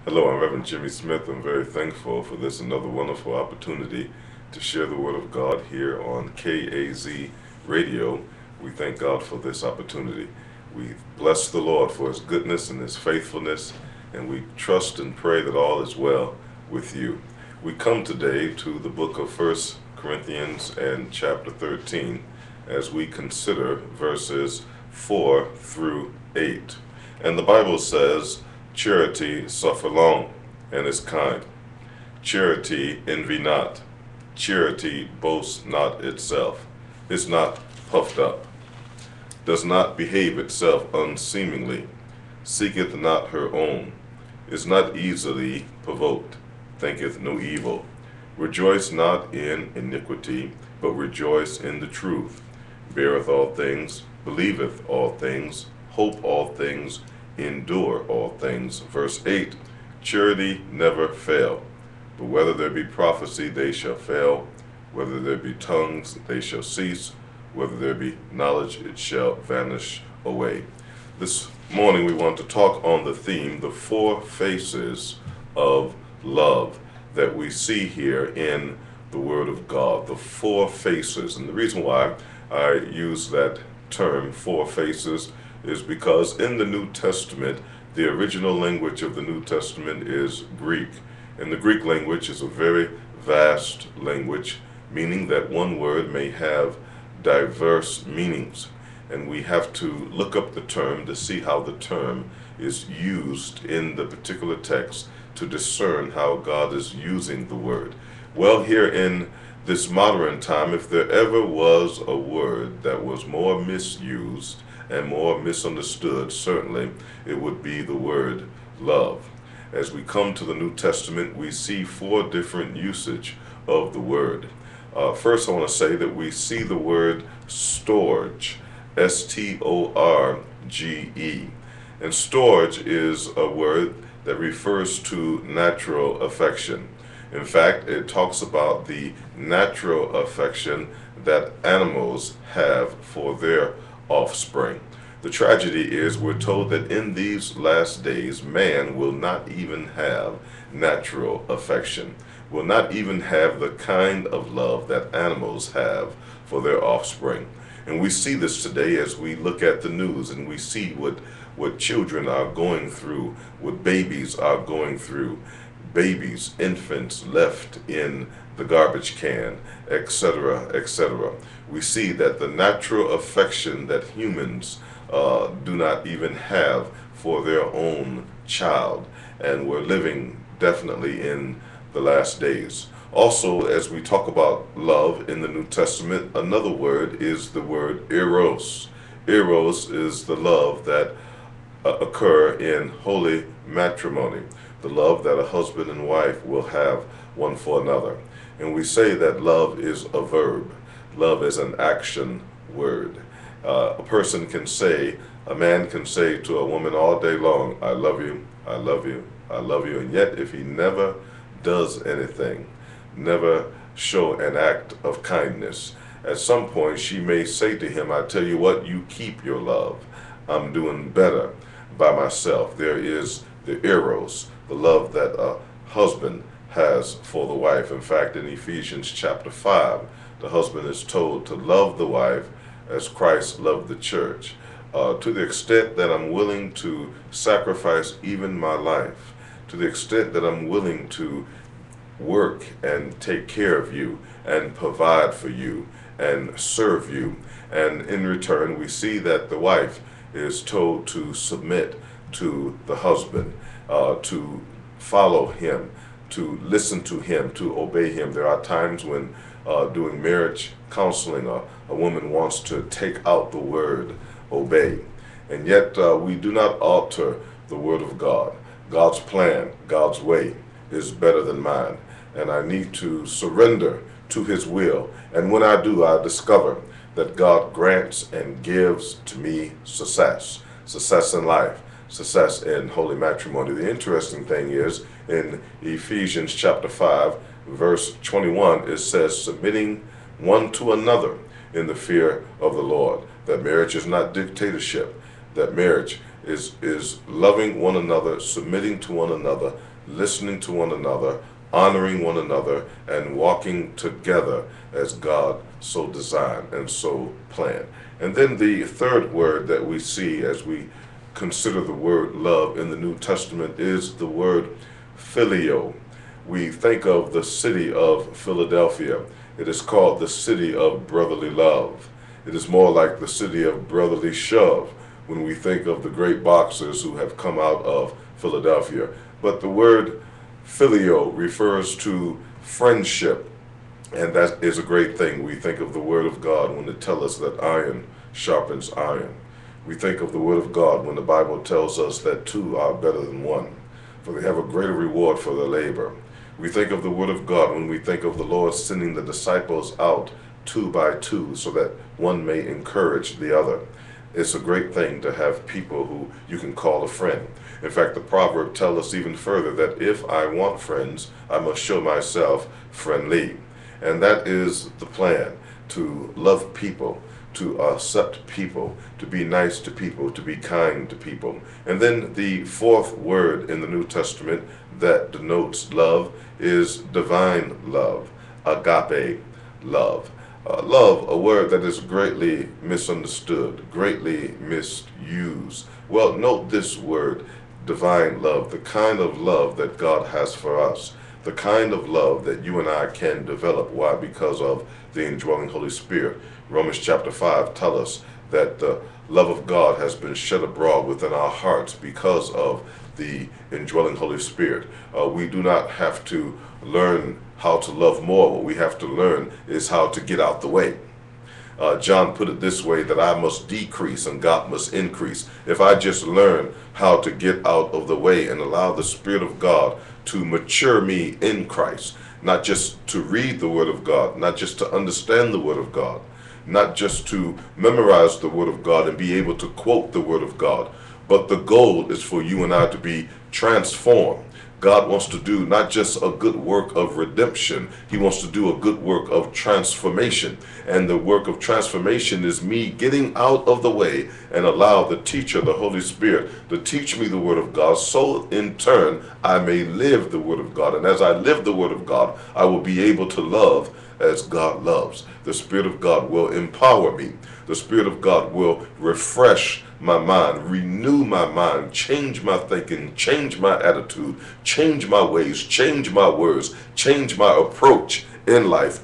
Hello, I'm Reverend Jimmy Smith. I'm very thankful for this another wonderful opportunity to share the Word of God here on KAZ Radio. We thank God for this opportunity. We bless the Lord for His goodness and His faithfulness, and we trust and pray that all is well with you. We come today to the book of First Corinthians and chapter 13 as we consider verses 4 through 8. And the Bible says, charity suffer long, and is kind. Charity envy not. Charity boasts not itself, is not puffed up, does not behave itself unseemingly, seeketh not her own, is not easily provoked, thinketh no evil. Rejoice not in iniquity, but rejoice in the truth. Beareth all things, believeth all things, hope all things, endure all things. Verse 8, charity never fail, but whether there be prophecy, they shall fail. Whether there be tongues, they shall cease. Whether there be knowledge, it shall vanish away. This morning we want to talk on the theme, the four faces of love that we see here in the Word of God. The four faces. And the reason why I use that term, four faces, is because in the New Testament, the original language of the New Testament is Greek. And the Greek language is a very vast language, meaning that one word may have diverse meanings. And we have to look up the term to see how the term is used in the particular text to discern how God is using the word. Well, here in this modern time, if there ever was a word that was more misused and more misunderstood, certainly it would be the word love. As we come to the New Testament, we see four different usage of the word. First, I want to say that we see the word storge, S-T-O-R-G-E. And storge is a word that refers to natural affection. In fact, it talks about the natural affection that animals have for their offspring. The tragedy is we're told that in these last days, man will not even have natural affection, will not even have the kind of love that animals have for their offspring. And we see this today as we look at the news and we see what children are going through, what babies are going through. Babies, infants left in the garbage can, etc., etc. We see that the natural affection that humans do not even have for their own child, and we're living definitely in the last days. Also, as we talk about love in the New Testament, another word is the word eros. Eros is the love that occur in holy matrimony, the love that a husband and wife will have one for another. And we say that love is a verb. Love is an action word. A person can say, a man can say to a woman all day long, I love you, I love you, I love you. And yet if he never does anything, never show an act of kindness, at some point she may say to him, I tell you what, you keep your love. I'm doing better by myself. There is the eros, the love that a husband has for the wife. In fact, in Ephesians chapter 5, the husband is told to love the wife as Christ loved the church, to the extent that I'm willing to sacrifice even my life, to the extent that I'm willing to work and take care of you and provide for you and serve you. And in return, we see that the wife is told to submit to the husband, to follow him, to listen to him, to obey him. There are times when doing marriage counseling, a woman wants to take out the word obey. And yet we do not alter the word of God. God's plan, God's way is better than mine. And I need to surrender to his will. And when I do, I discover that God grants and gives to me success. Success in life, success in holy matrimony. The interesting thing is in Ephesians chapter 5, verse 21, it says, submitting one to another in the fear of the Lord. That marriage is not dictatorship. That marriage is loving one another, submitting to one another, listening to one another, honoring one another, and walking together as God so designed and so planned. And then the third word that we see as we consider the word love in the New Testament is the word phileo. We think of the city of Philadelphia. It is called the city of brotherly love. It is more like the city of brotherly shove when we think of the great boxers who have come out of Philadelphia. But the word phileo refers to friendship, and that is a great thing. We think of the Word of God when it tells us that iron sharpens iron. We think of the Word of God when the Bible tells us that two are better than one, for they have a greater reward for their labor. We think of the Word of God when we think of the Lord sending the disciples out 2 by 2 so that one may encourage the other. It's a great thing to have people who you can call a friend. In fact, the proverb tells us even further that if I want friends, I must show myself friendly. And that is the plan, to love people, to accept people, to be nice to people, to be kind to people. And then the fourth word in the New Testament that denotes love is divine love, agape love. Love, a word that is greatly misunderstood, greatly misused. Well, note this word, divine love, the kind of love that God has for us, the kind of love that you and I can develop. Why? Because of the indwelling Holy Spirit. Romans chapter 5 tells us that the love of God has been shed abroad within our hearts because of the indwelling Holy Spirit. We do not have to learn how to love more. What we have to learn is how to get out the way. John put it this way, that I must decrease and God must increase. If I just learn how to get out of the way and allow the Spirit of God to mature me in Christ, not just to read the Word of God, not just to understand the Word of God, not just to memorize the Word of God and be able to quote the Word of God, but the goal is for you and I to be transformed. God wants to do not just a good work of redemption, He wants to do a good work of transformation. And the work of transformation is me getting out of the way and allow the teacher, the Holy Spirit, to teach me the Word of God, so in turn I may live the Word of God. And as I live the Word of God, I will be able to love as God loves. The Spirit of God will empower me. The Spirit of God will refresh my mind, renew my mind, change my thinking, change my attitude, change my ways, change my words, change my approach in life,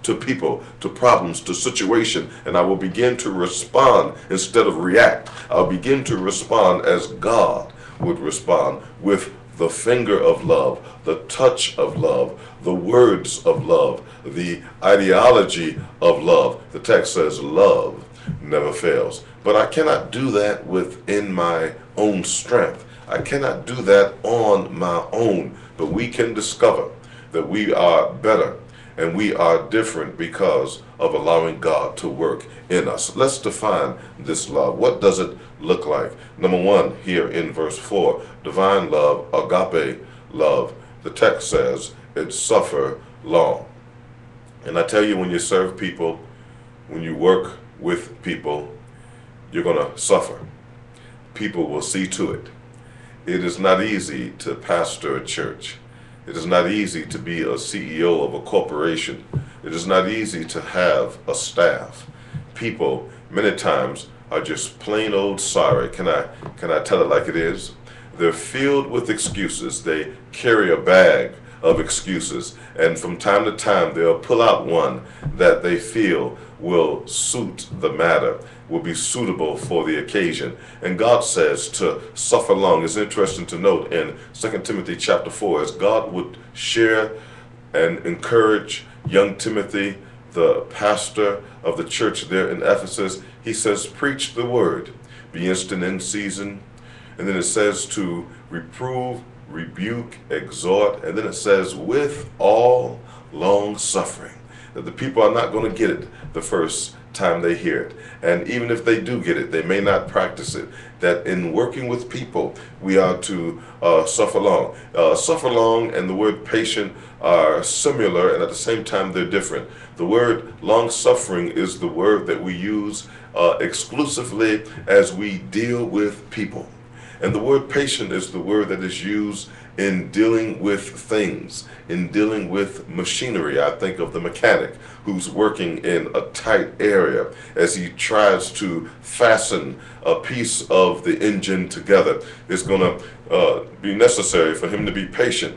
to people, to problems, to situation, and I will begin to respond instead of react. I'll begin to respond as God would respond, with the finger of love, the touch of love, the words of love, the ideology of love. The text says love never fails. But I cannot do that within my own strength. I cannot do that on my own. But we can discover that we are better and we are different because of allowing God to work in us. Let's define this love. What does it look like? Number one, here in verse 4, divine love, agape love. The text says it suffer long. And I tell you, when you serve people, when you work with people, you're going to suffer. People will see to it. It is not easy to pastor a church. It is not easy to be a CEO of a corporation. It is not easy to have a staff. People, many times, are just plain old sorry. Can I tell it like it is? They're filled with excuses. They carry a bag of excuses, and from time to time they'll pull out one that they feel will suit the matter, will be suitable for the occasion. And God says to suffer long. It's interesting to note in 2 Timothy chapter 4, as God would share and encourage young Timothy, the pastor of the church there in Ephesus, he says, preach the word, be instant in season. And then it says to reprove, rebuke, exhort, and then it says with all long suffering. That the people are not going to get it the first time they hear it. And even if they do get it, they may not practice it. That in working with people, we are to suffer long. Suffer long and the word patient are similar, and at the same time they're different. The word long suffering is the word that we use exclusively as we deal with people. And the word patient is the word that is used in dealing with things, in dealing with machinery. I think of the mechanic who's working in a tight area as he tries to fasten a piece of the engine together. It's going to be necessary for him to be patient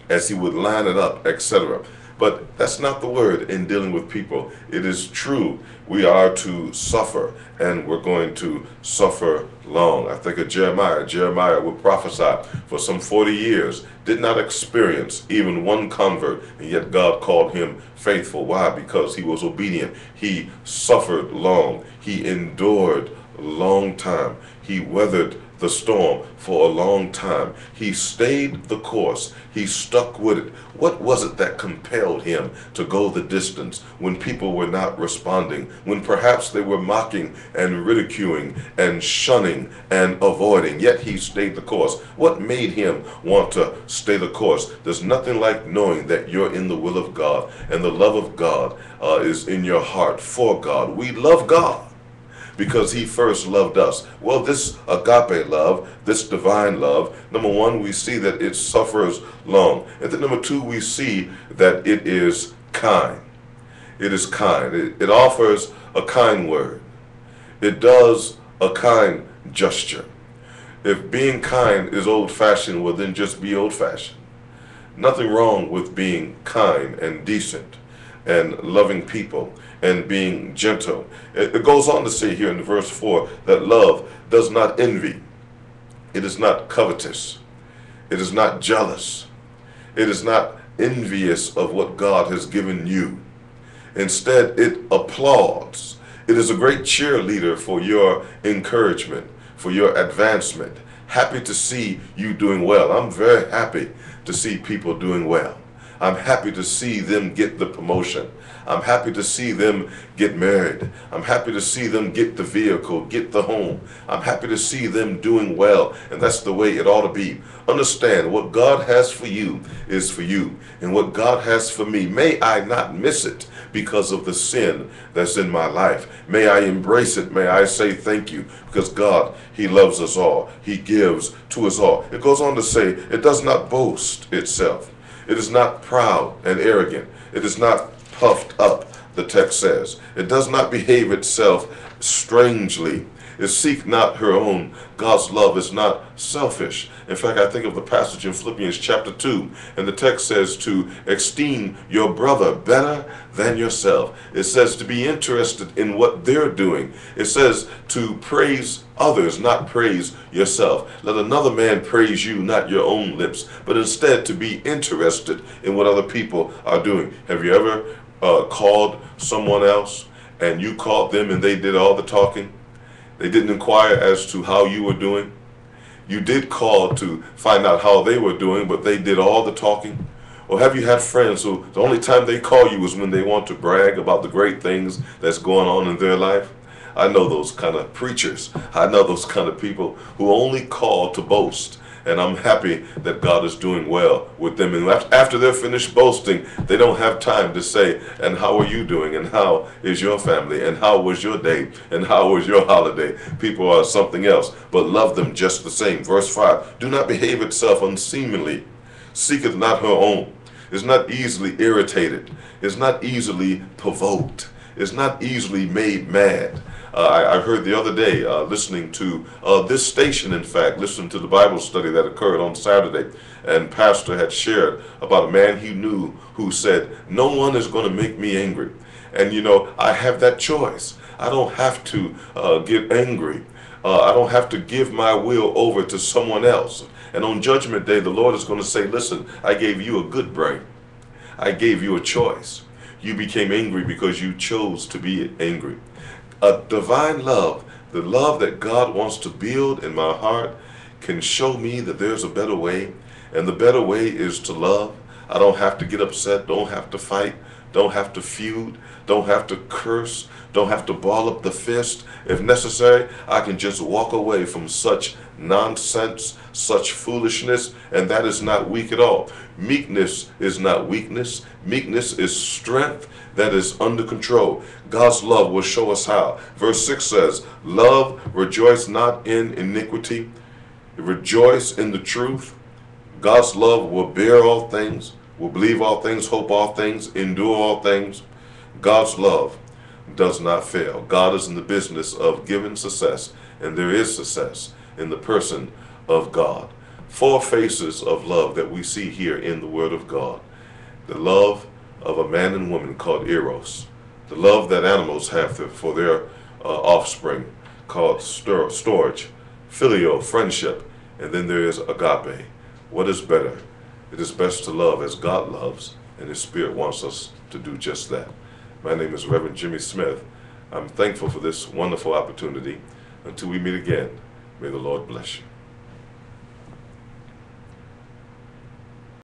as he would line it up, etc. But that's not the word in dealing with people. It is true. We are to suffer, and we're going to suffer long. I think of Jeremiah. Jeremiah would prophesy for some 40 years, did not experience even one convert, and yet God called him faithful. Why? Because he was obedient. He suffered long. He endured a long time. He weathered the storm for a long time. He stayed the course. He stuck with it. What was it that compelled him to go the distance when people were not responding, when perhaps they were mocking and ridiculing and shunning and avoiding, yet he stayed the course? What made him want to stay the course? There's nothing like knowing that you're in the will of God and the love of God is in your heart for God. We love God because he first loved us. Well, this agape love, this divine love, number one, we see that it suffers long. And then number two, we see that it is kind. It is kind. It offers a kind word. It does a kind gesture. If being kind is old-fashioned, well, then just be old-fashioned. Nothing wrong with being kind and decent and loving people and being gentle. It goes on to say here in verse 4 that love does not envy. It is not covetous. It is not jealous. It is not envious of what God has given you. Instead, it applauds. It is a great cheerleader for your encouragement, for your advancement. Happy to see you doing well. I'm very happy to see people doing well. I'm happy to see them get the promotion. I'm happy to see them get married. I'm happy to see them get the vehicle, get the home. I'm happy to see them doing well. And that's the way it ought to be. Understand, what God has for you is for you. And what God has for me, may I not miss it because of the sin that's in my life. May I embrace it. May I say thank you, because God, he loves us all. He gives to us all. It goes on to say, it does not boast itself. It is not proud and arrogant. It is not puffed up, the text says. It does not behave itself strangely. It seeks not her own. God's love is not selfish. In fact, I think of the passage in Philippians chapter 2, and the text says to esteem your brother better than yourself. It says to be interested in what they're doing. It says to praise others, not praise yourself. Let another man praise you, not your own lips, but instead to be interested in what other people are doing. Have you ever called someone else and you called them and they did all the talking? They didn't inquire as to how you were doing. You did call to find out how they were doing, but they did all the talking. Or have you had friends who the only time they call you is when they want to brag about the great things that's going on in their life? I know those kind of preachers. I know those kind of people who only call to boast. And I'm happy that God is doing well with them. And after they're finished boasting, they don't have time to say, and how are you doing? And how is your family? And how was your day? And how was your holiday? People are something else, but love them just the same. Verse 5, do not behave itself unseemly. Seeketh not her own. Is not easily irritated. Is not easily provoked. Is not easily made mad. I heard the other day, listening to this station, in fact, listening to the Bible study that occurred on Saturday, and Pastor had shared about a man he knew who said, no one is going to make me angry. And you know, I have that choice. I don't have to get angry. I don't have to give my will over to someone else. And on Judgment Day, the Lord is going to say, listen, I gave you a good brain. I gave you a choice. You became angry because you chose to be angry. A divine love, the love that God wants to build in my heart, can show me that there's a better way. And the better way is to love. I don't have to get upset, don't have to fight, don't have to feud, don't have to curse, don't have to ball up the fist. If necessary, I can just walk away from such nonsense, such foolishness, and that is not weak at all. Meekness is not weakness. Meekness is strength that is under control. God's love will show us how. Verse 6 says, love rejoice not in iniquity. rejoice in the truth. God's love will bear all things, will believe all things, hope all things, endure all things. God's love does not fail. God is in the business of giving success, and there is success in the person of God. Four faces of love that we see here in the Word of God. The love of a man and woman called eros. The love that animals have for their offspring called storge. Filial, friendship. And then there is agape. What is better? It is best to love as God loves, and His Spirit wants us to do just that. My name is Reverend Jimmy Smith. I'm thankful for this wonderful opportunity. Until we meet again, may the Lord bless you.